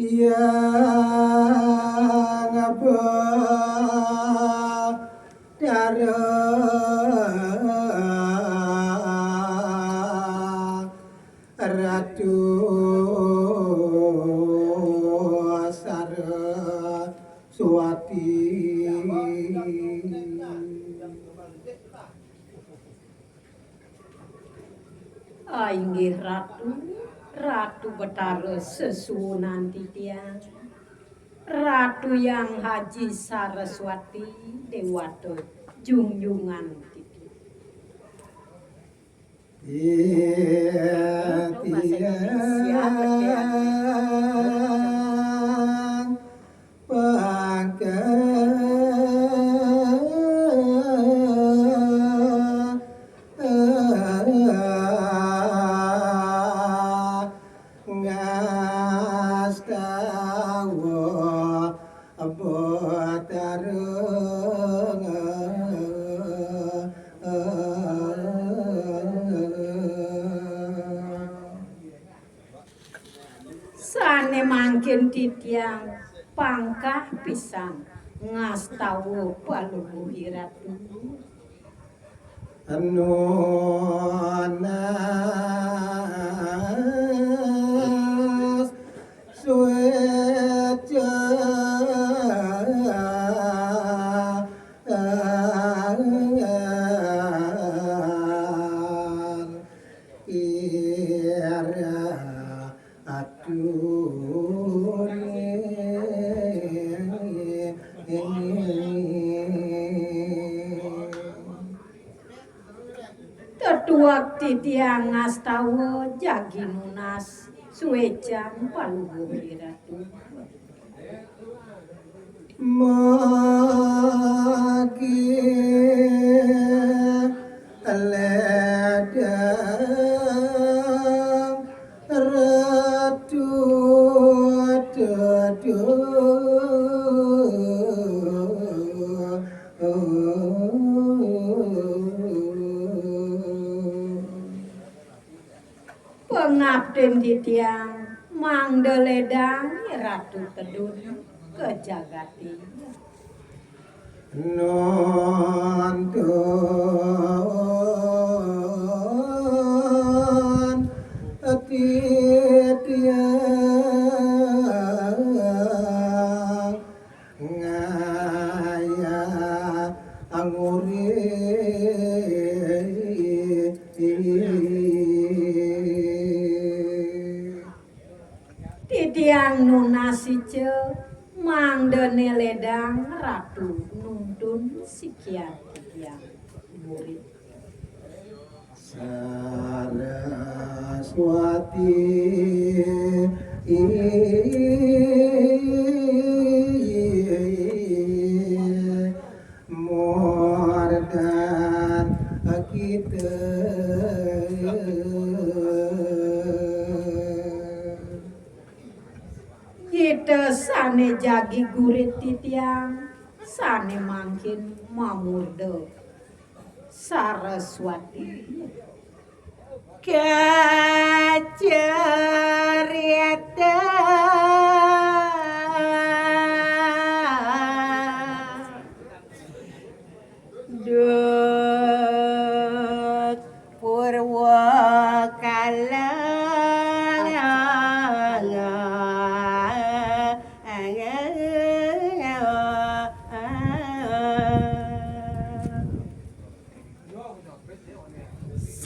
yang berdarah Ratu Saraswati. Inggih Ratu Betara sesuwunan titiang, Ratu yang Haji Saraswati Dewata junjungan titiang. Sane mangkin titiang pangkah pisang ngastawa palubuhi ratu. Anunas sueca Tetuak titiang ngastawa jagi nunas suecan palubuhi ratu. Magi ledang ratu Pengabden titiang mangdeledang ratu tedun kejagati. Nonton titiang ngaya anguri Titiang nunasice mangdene ledang ratu nuntun sikian titiang murid. Saraswati Mordan kita Kita sane jagi gurit titiang sane mangkin mamurde Saraswati. Kacerita duk purwakala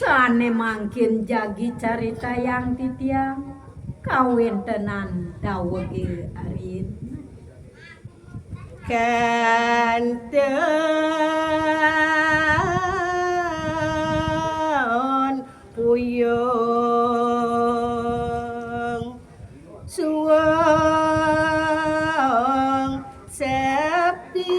sane mangkin jagi carita yang titiang kawin tenan dawege arin kanten puyung suwang septi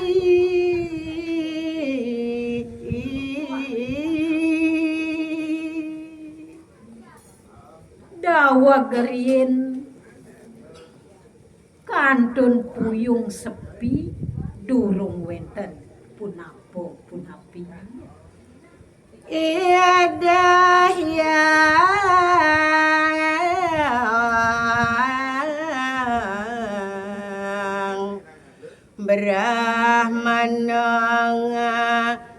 dawa gerin kantun puyung sepi durung wenten punapa punapi. Iadah ya Brahmanang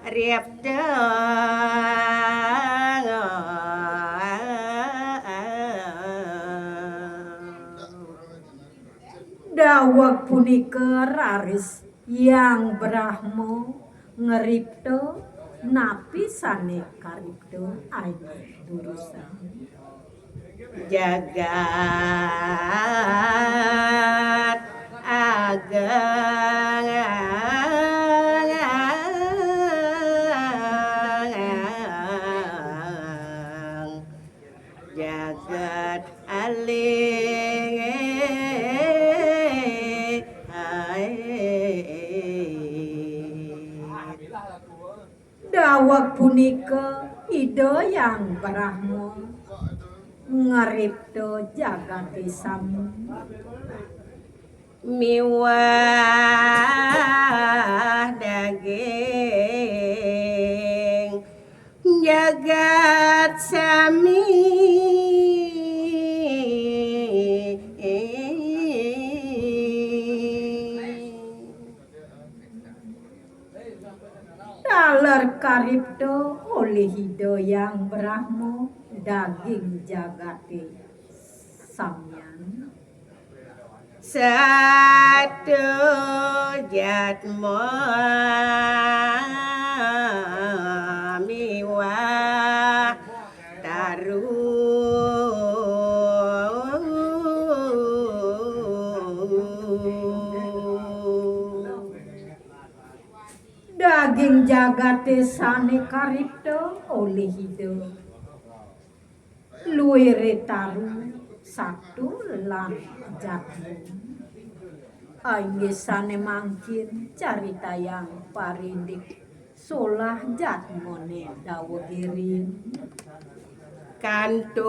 Riapda Dawag punika raris yang Brahmo ngeripto napi sane karipto aini durusan jagat ageng jagat aling dawag punika ida yang Brahmo ngaripto jagati sami miwah daging jagat sami dalar karipto oleh hidayang Brahmo daging jagati samyan satu jatmo miwah taru daging jagate sane karipto oleh hidup luwere taru satu lan jatmu sane mangkin carita yang parindik solah jatmone dawagirin kantun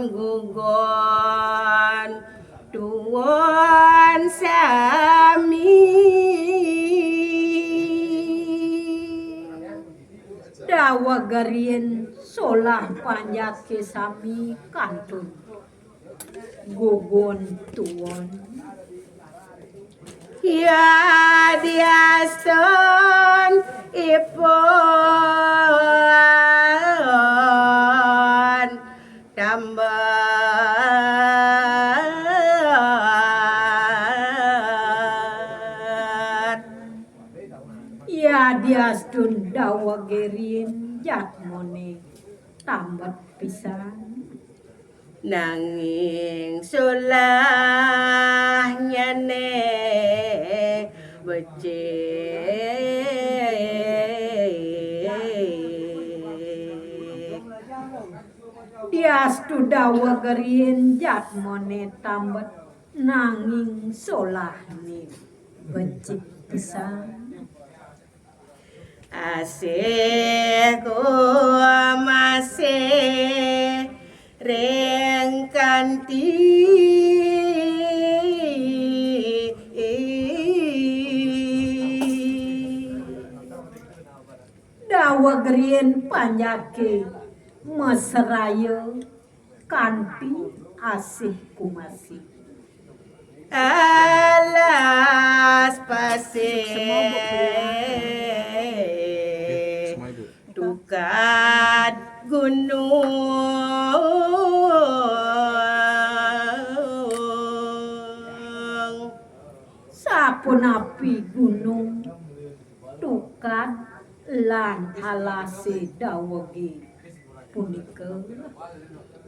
gugon tuwon sami dawagarien solah panjake sami kantun gugon tuwon ya diaston ipon tambat ya diaston dawagerin jatmone tambat pisan nanging sulahnya ne becik diastu dawagerin jatmone tambat nanging solahne becik pisan asih ku masih reng kanti dawagerien panjake mesraya kanti asih kumasi alas pasir tukat gunung sapunapi gunung tukat lan alase dawagi punika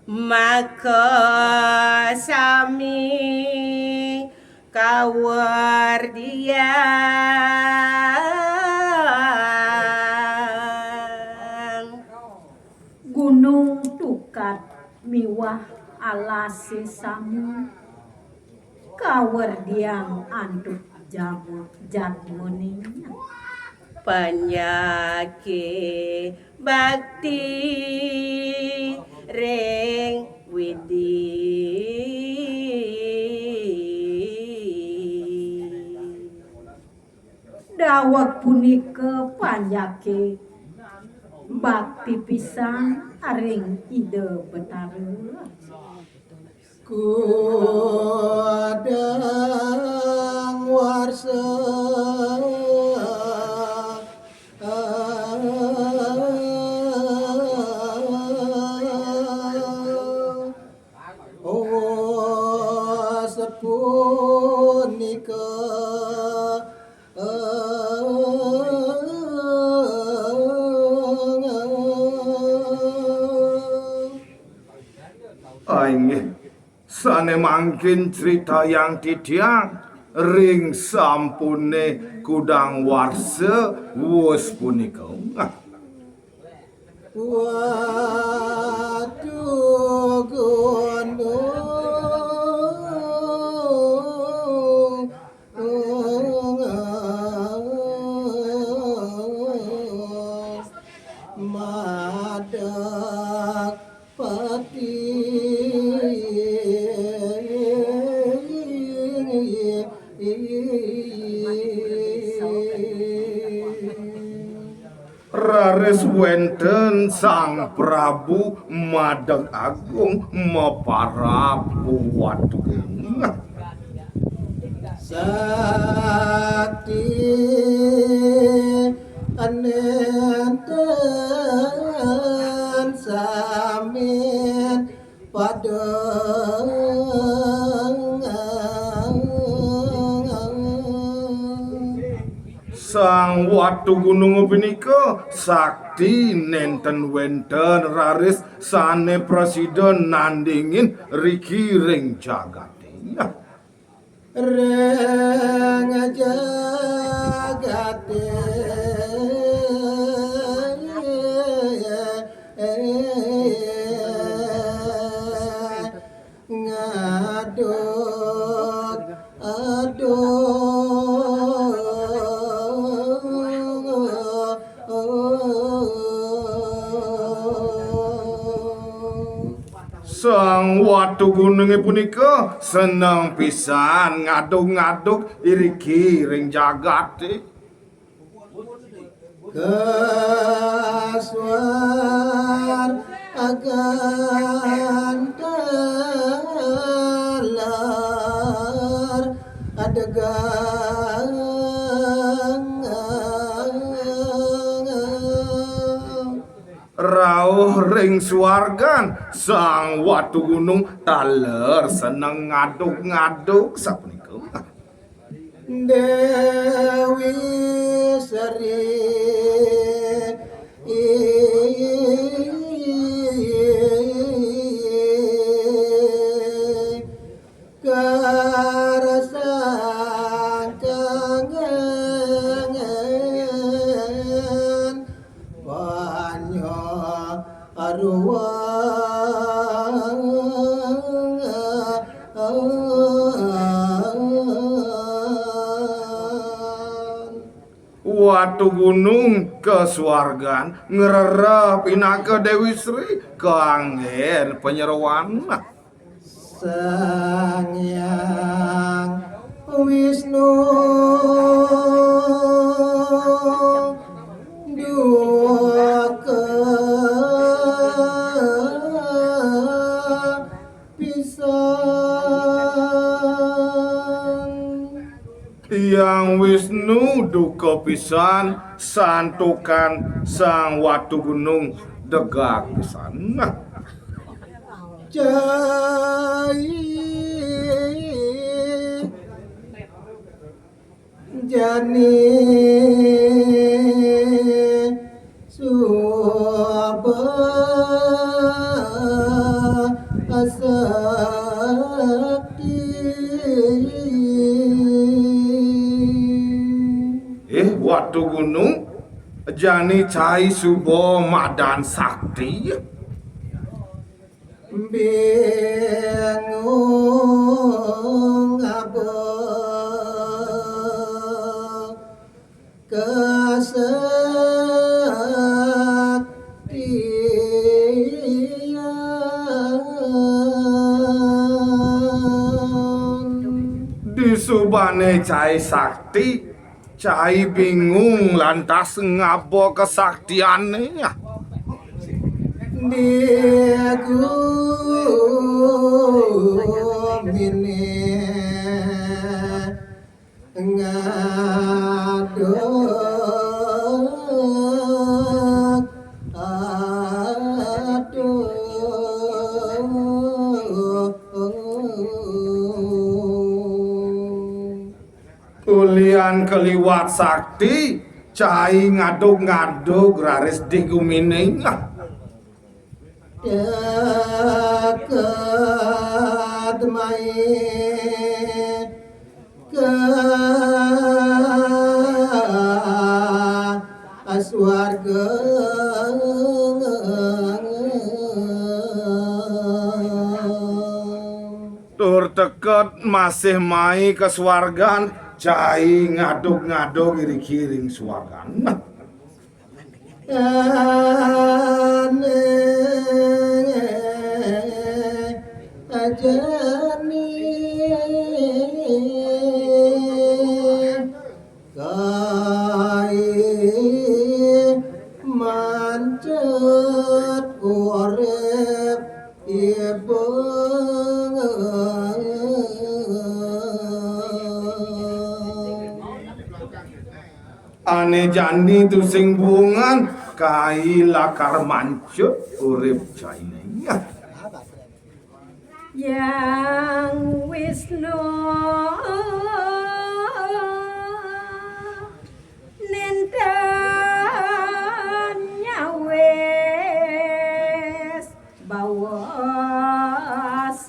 maka sami kawardian gunung tukat miwah alase sami kawardian anduk jatmone penyakit bakti reng widi dawag punika panjake bakti pisan aring ide betara kudang warsa oh sepunika Aing sane mangkin cerita yang titiang ring sampune kudang warsa wus punika. Waduh gunung madak pati Raris wenten Sang Prabu Madeg Agung meparap wadung. sakti anenten samin padang Sang Watu Gunung punika sakti nenten wenten raris sane presiden nandingin riki ring jagate. reng jagate ngaduk Sang Watu Gunung punika seneng pisan ngaduk-ngaduk iriki ring jagate. Kaswar akan dalar adegang Rauh ring suargan Sang Watu Gunung taler seneng ngaduk-ngaduk sapunika. Dewi Sari karasang kangen banyo Watu Gunung kesuargan ngererep inake Dewi Sri keanggen penyeruan. Sang Hyang Wisnu duka pisan Yang Wisnu duka pisan santukan Sang Watu Gunung degak pisan. Jai Jani Suba Asakti Watu Gunung jani cai subo madan sakti. Bingung apa kesaktian Di subane cai sakti, cai bingung lantas ngabo kesaktiannya. dia ku mini ngaduk Kulian keliwat sakti cai ngaduk-ngaduk raris digumining dekat mai ke aswarga tur teket masih mai ke swargan cai ngaduk-ngaduk iri-kiring swargan ane ajani kai mancet urip ibu ane jani tu sing bungan kai lakar mancut urip caine Yang Wisnu Ninten nyawes bawas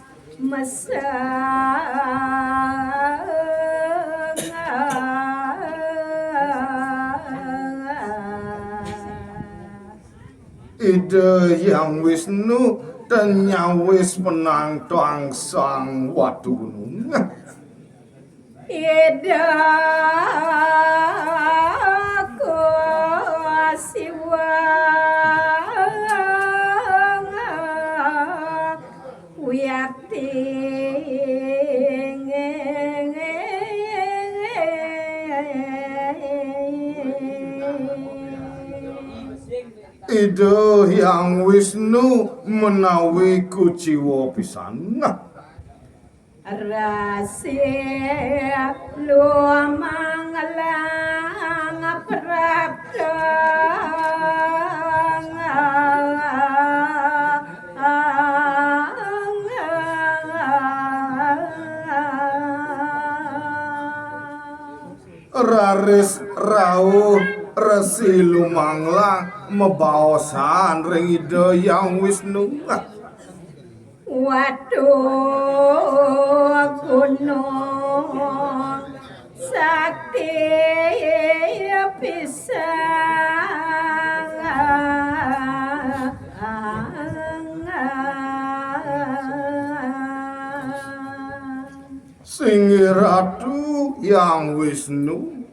Ide yang Wisnu dan nyawis menang tuang sang watu gunung Ida ko siwa uyakti Ide yang Wisnu menawi kuciwa pisan Rahasia lumangalang prapta raris rawuh resi lumanglang mebaosan ring ide yang Wisnu Waduh gunung sakti pisang sing ratu yang Wisnu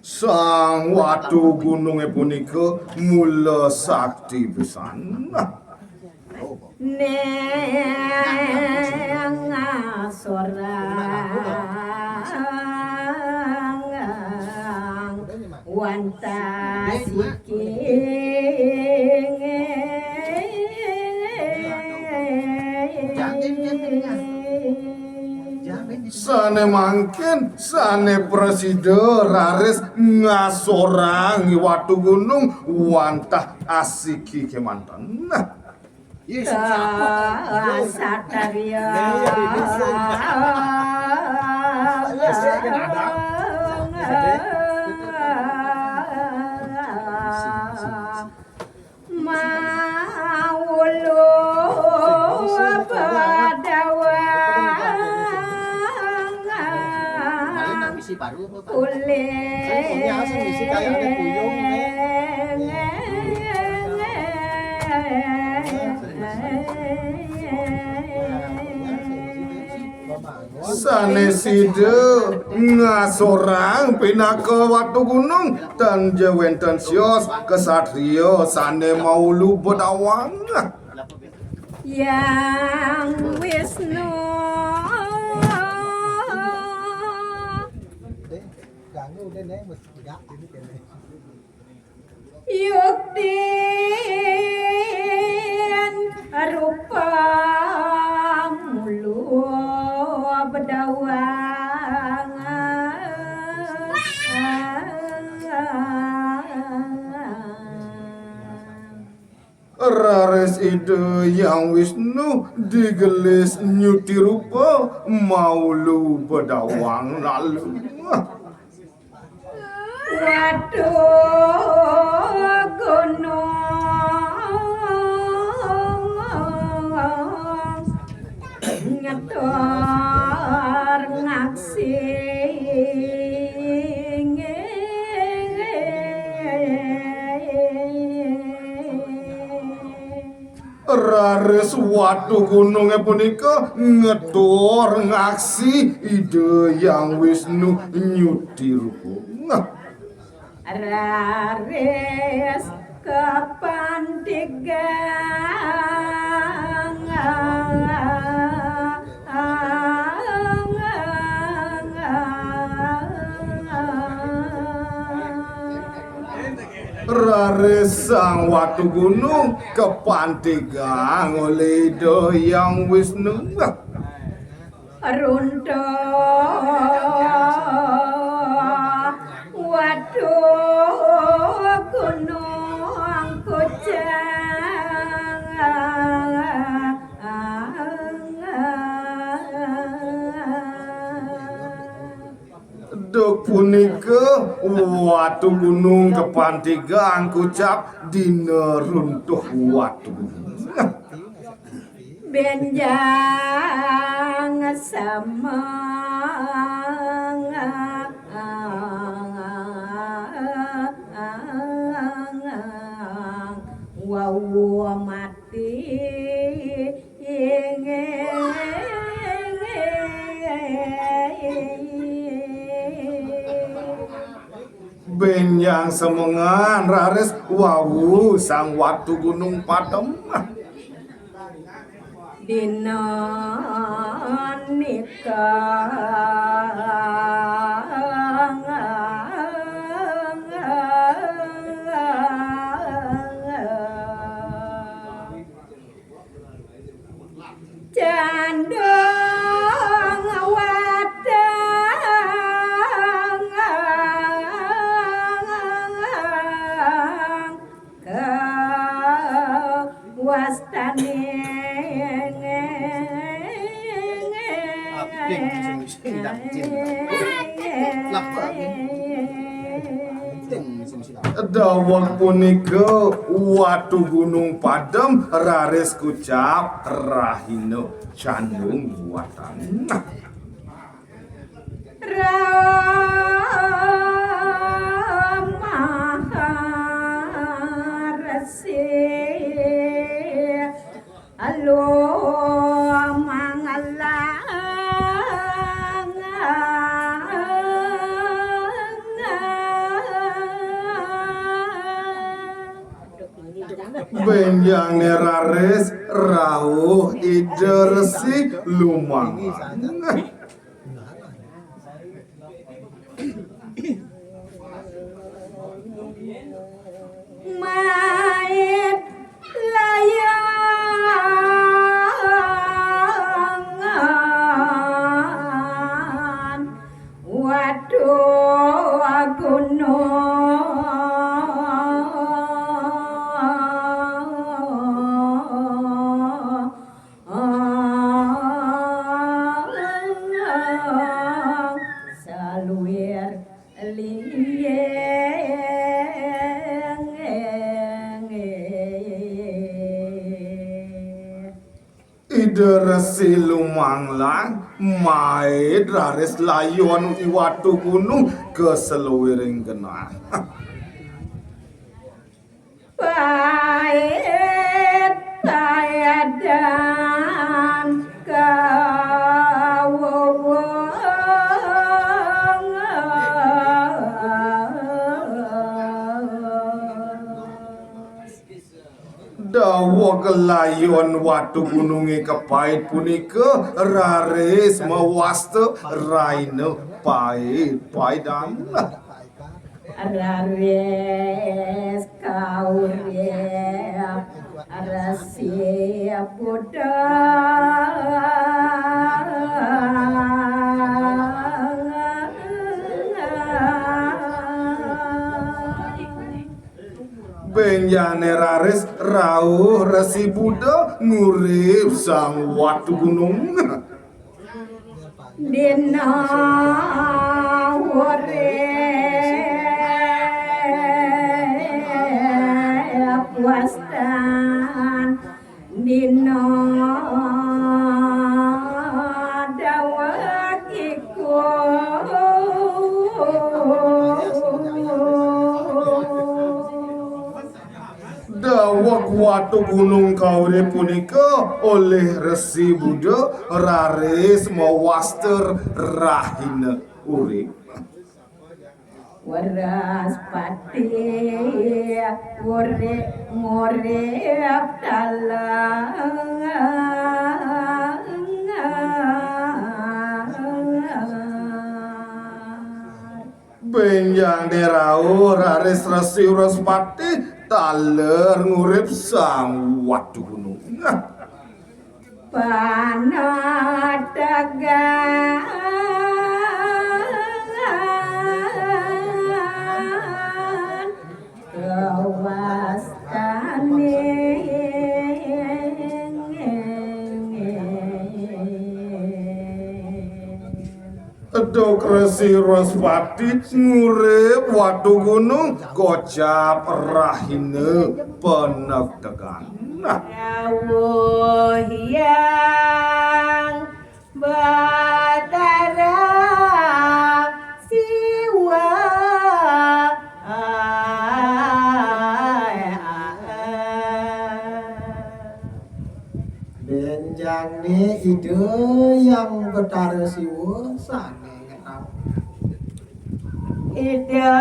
sang watu gununge punika mula sakti pisan Neng sorang Sane mangkin, sane presiden raris ngasorang watu gunung wantah asiki kemantan. Sataria Maulu Saneside ngasorang pinaka watu gunung dan jewenten sios kesatrio sane maulu bedawang Yang Wisnu Yukti rupa mulu bedawang Rares ide yang Wisnu digelis nyuti rupa maulu bedawang lalu. Waduh gunung ngetor ngaksing Rares watu gunungnya punika ngetor ngaksi ide yang Wisnu nyuti rupa. Rares kepantigang Rares sang watu gunung kepantigang oleh ide yang Wisnu. runtuh waduh gunung kujang Dok punika watu gunung kepantigang kucap dina runtuh watu gunung. benjang semang wow mati Benjang semengan rares wawu sang watu gunung padem. dina nikah candung wadang kewastane Dawak punika watu gunung padem rares kucap rahina candung buatan. Ramaharasi alo mangalang Benjang nerares rauh ide resi lumang. Mait layangan waduh gunung saluir Ide resi lumanglang maid rares layon iwatu gunung keseluwiring genah. Pahit tayadan Dawa kelayon watu gunungi kepait punika rares mewasta raine pait paidan. Rares kaurep Resi Buddha Benjane raris rawuh Resi Buddha ngurip sang watu gunung. Dina wastan dina dawakiku Dawak watu gunung kaure punika oleh Resi Buddha raris mawaster rahina urip. waras pati ngorep Benjang derau raris Resi Uraspati taler ngurip sang watu gunung. panadagan kewastane Dok Resi Uraspati ngurip watu gunung gocap rahina penegdegan. rawuh yang batara siwa benjang ni ide yang Betara Siwa sane ngetap. ida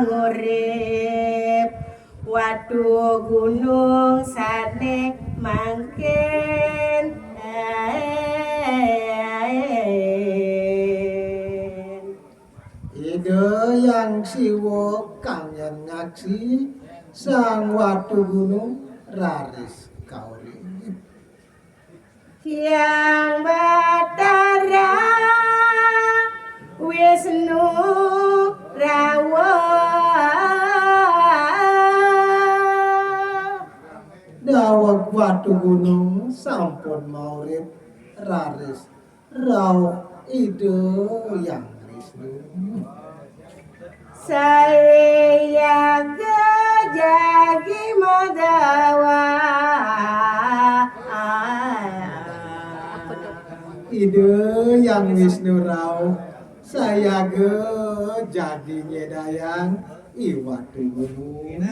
ngurip watu gunung sane mangkin Ide yang Siwa kangen ngaksi sang watu gunung raris kauri. yang batara Wisnu Rawa Dawak watu gunung sampun maurip raris rawuh ide yang Wisnu. saya jagi madawa Ide yang Wisnu rawuh saya ge jadi nyedayang iwatu gunung.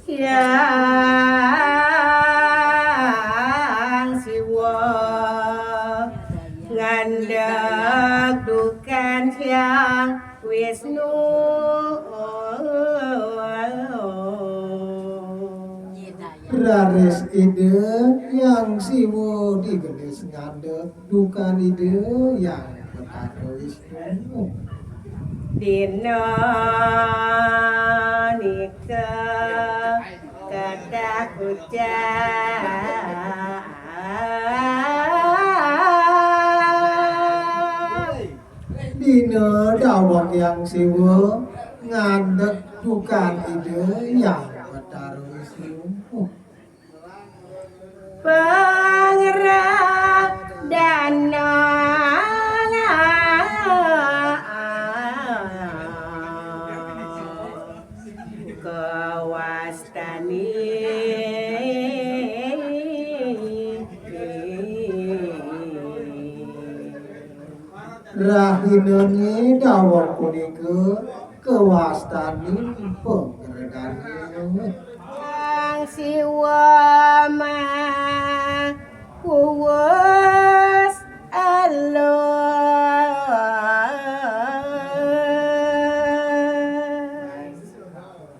yang siwa ngandhak dukan yang Wisnu Raris ide yang Siwa digelis ngandhek dukan ide yang Betara Wisnu. dina nika kata ucap Dina dawak yang Siwa ngandhek dukan ide yang Betara Wisnu. pangeran dana kewastani Rahinane dawak punika kewastani pengredane. Yang siwa mah kuwas alus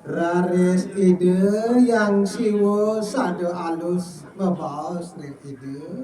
Raris ide yang Siwa sade alus mebaos ning ide